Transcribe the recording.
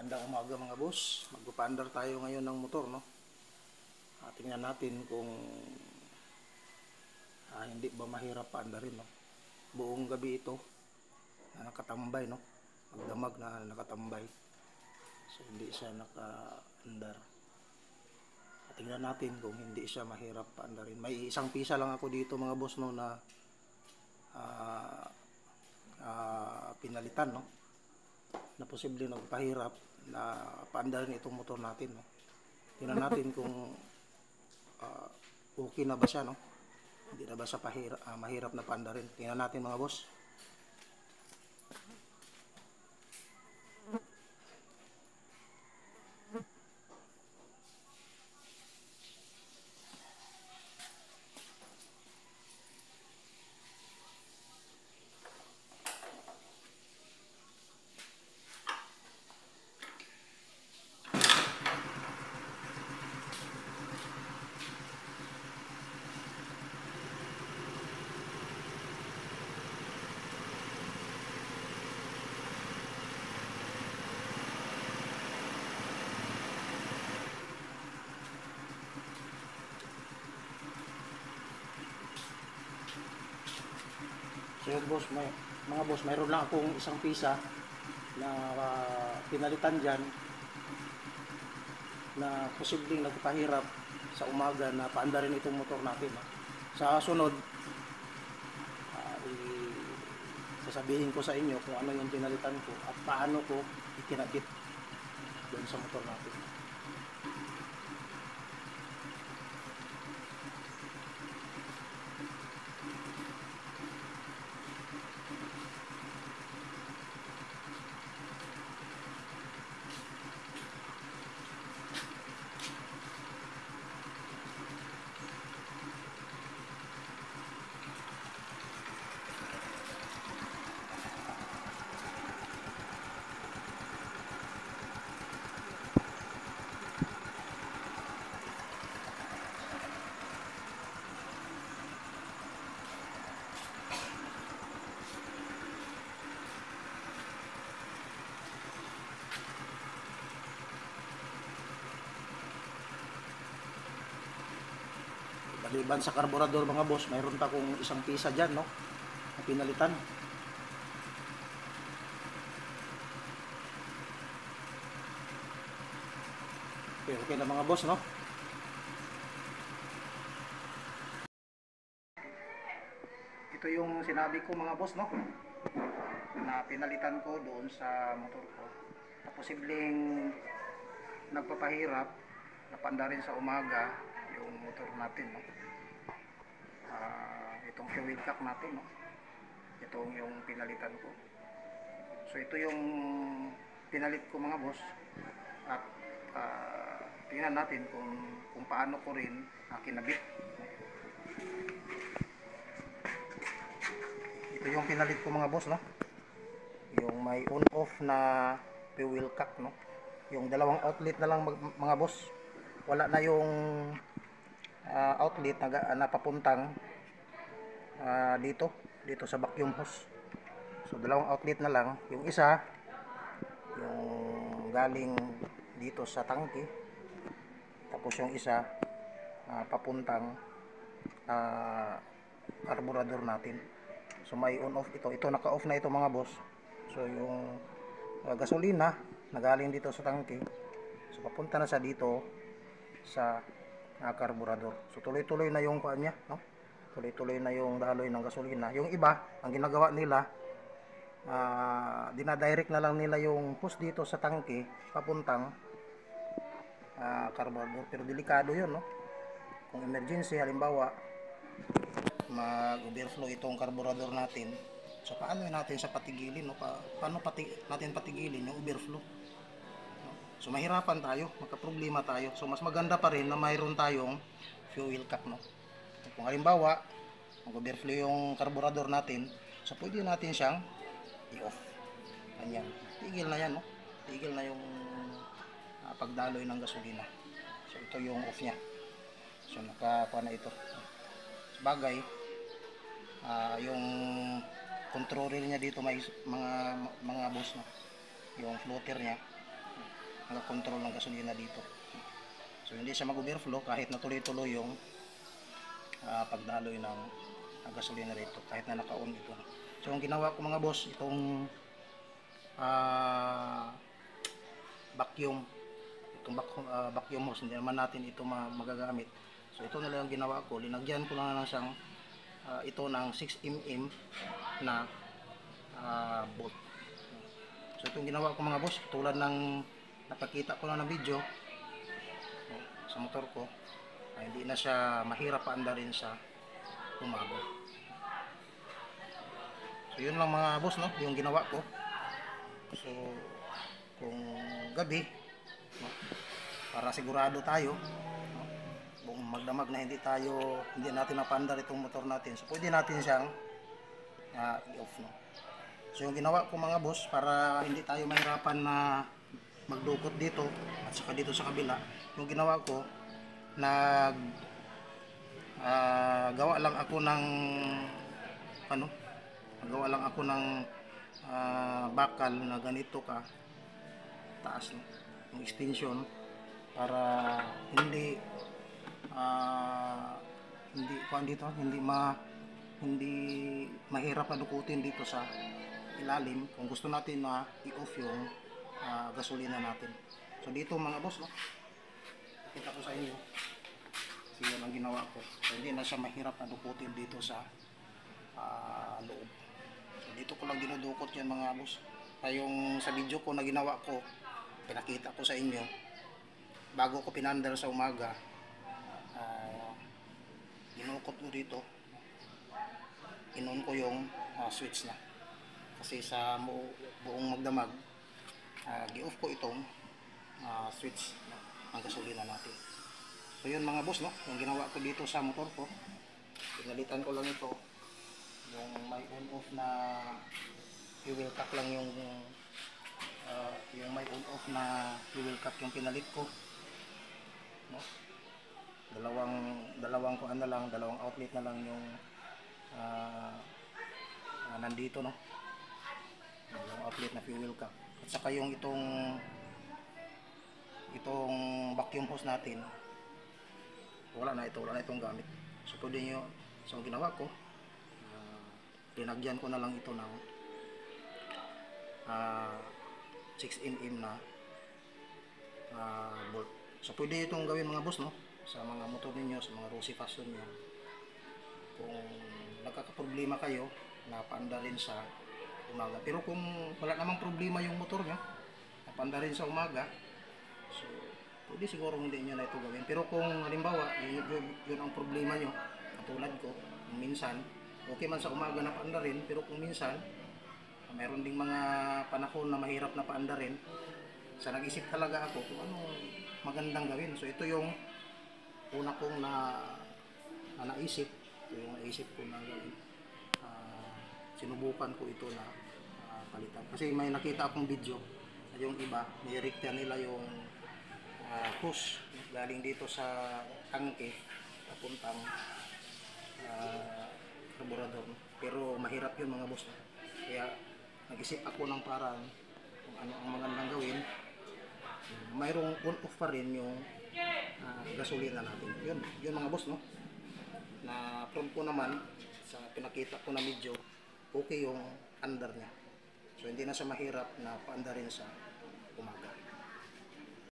Magandang umaga mga boss. Magpapaandar tayo ngayon ng motor, no? Tingnan natin kung hindi ba mahirap paandarin, no? Buong gabi ito na nakatambay, no? Magdamag na nakatambay. So hindi siya nakaandar. Tingnan natin kung hindi siya mahirap paandarin. May isang pisa lang ako dito mga boss, no, na pinalitan, no? Na posible nagpahirap na paandarin itong motor natin, no? Tingnan natin kung okay na ba siya, no? Hindi na ba siya mahirap na paandarin. Tingnan natin mga boss. So yun boss, mga boss, mayroon lang akong isang pisa na pinalitan dyan na posibleng nagpahirap sa umaga na paandarin itong motor natin, no? Sa sunod, sasabihin ko sa inyo kung ano yung pinalitan ko at paano ko ikinabit doon sa motor natin. Maliban sa karburador mga boss, mayroon pa akong isang pisa dyan, no, na pinalitan. Okay na mga boss, no? Ito yung sinabi ko mga boss, no, na pinalitan ko doon sa motor ko. Na posibleng nagpapahirap na paandarin sa umaga yung motor natin, no? Itong fuel cap natin, no? Itong yung pinalitan ko. So ito yung pinalit ko mga boss. At tingnan natin kung paano ko rin kinabit. Ito yung pinalit ko mga boss, no? Yung may on-off na fuel cap, no? Yung dalawang outlet na lang mga boss. Wala na yung outlet na papuntang dito sa vacuum hose. So dalawang outlet na lang. Yung isa yung galing dito sa tangke, tapos yung isa papuntang carburetor natin. So may on off ito naka off na ito mga boss. So yung gasolina na galing dito sa tangke, so papunta na sa dito sa carburetor. So tuloy-tuloy na yung kuan niya, no? Tuloy-tuloy na yung daloy ng gasolina. Yung iba, ang ginagawa nila, dinadirect na lang nila yung hose dito sa tangke papuntang carburetor. Pero delikado yun, no? Kung emergency, halimbawa mag-overflow itong carburetor natin, so paano natin sa patigilin, no? Paano natin patigilin yung overflow? So mahirapan tayo, magka-problema tayo. So mas maganda pa rin na mayroon tayong fuel cap, no? Kung halimbawa mag-overflow yung carburetor natin, so pwede natin siyang i-off. Ganyan. Tigil na yan, no? Tigil na yung pagdaloy ng gasolina. So ito yung off niya. So nakakuha na ito. Sabagay, yung controller niya dito may mga boss, no? Yung floater niya. nakakontrol ng gasolina dito. So hindi siya mag-overflow kahit na tuloy-tuloy yung pagdaloy ng gasolina rito, kahit na naka-on ito. So ang ginawa ko mga boss, itong vacuum, vacuum hose, hindi naman natin ito magagamit. So ito na lang ang ginawa ko, linagyan ko lang siyang ito ng 6mm na bolt. So itong ginawa ko mga boss, tulad ng napakita ko na ng video sa motor ko, ay hindi na siya mahirap paandarin sa umaga. So yun lang mga boss, no, yung ginawa ko. So kung gabi, no, para sigurado tayo, no, kung magdamag na hindi natin mapandar itong motor natin, so pwede natin siyang i-off, no. So yung ginawa ko mga boss, para hindi tayo mahirapan na magdukot dito at saka dito sa kabila, yung ginawa ko, gawa lang ako ng bakal na ganito ka taas, no, yung extension, para hindi mahirap na dukutin dito sa ilalim kung gusto natin na i-off yung gasolina natin. So dito mga boss, no, kita ko sa inyo, so yan ang ginawa ko. So hindi na siya mahirap na dukutin dito sa loob. So dito ko lang dinudukot yan mga boss. Yung sa video ko na ginawa ko, pinakita ko sa inyo bago ko pinandar sa umaga, dinukot ko dito, inon ko yung switch na, kasi sa buong magdamag, gi-off ko itong switch ng gasolina natin. So yun mga boss, no, yung ginawa ko dito sa motor ko, pinalitan ko lang ito, yung may on off na fuel cap lang, yung may on off na fuel cap yung pinalit ko, no. Dalawang outlet na lang yung nandito, no, dalawang outlet na fuel cap, at saka yung itong vacuum hose natin, wala na itong gamit. So pwede nyo, so ang ginawa ko, linagyan ko na lang ito ng 6mm na bolt. So pwede itong gawin mga boss, no, sa mga motor ninyo, sa mga Rossi Fashion nyo. Kung nagkakaproblema kayo na paandarin sa umaga, pero kung wala namang problema yung motor nyo na paandarin sa umaga, so pwede siguro hindi nyo na ito gawin. Pero kung halimbawa yun ang problema nyo, katulad ko, minsan okay man sa umaga na paandarin, pero kung minsan mayroon ding mga panahon na mahirap na paandarin, sa nag-isip talaga ako kung ano magandang gawin. So ito yung una kong naisip, ito yung naisip ko na gawin. Sinubukan ko ito na palitan, kasi may nakita akong video na yung iba nirekta nila yung hose galing dito sa tangke papuntang carburetor, pero mahirap yun mga boss. Kaya nag-isip ako ng paraan kung ano ang magandang gawin, mayroong on off pa rin yung gasolina natin. Yun mga boss, no, na from ko naman sa pinakita ko na video, okay yung under niya. So hindi na siya mahirap na paandarin sa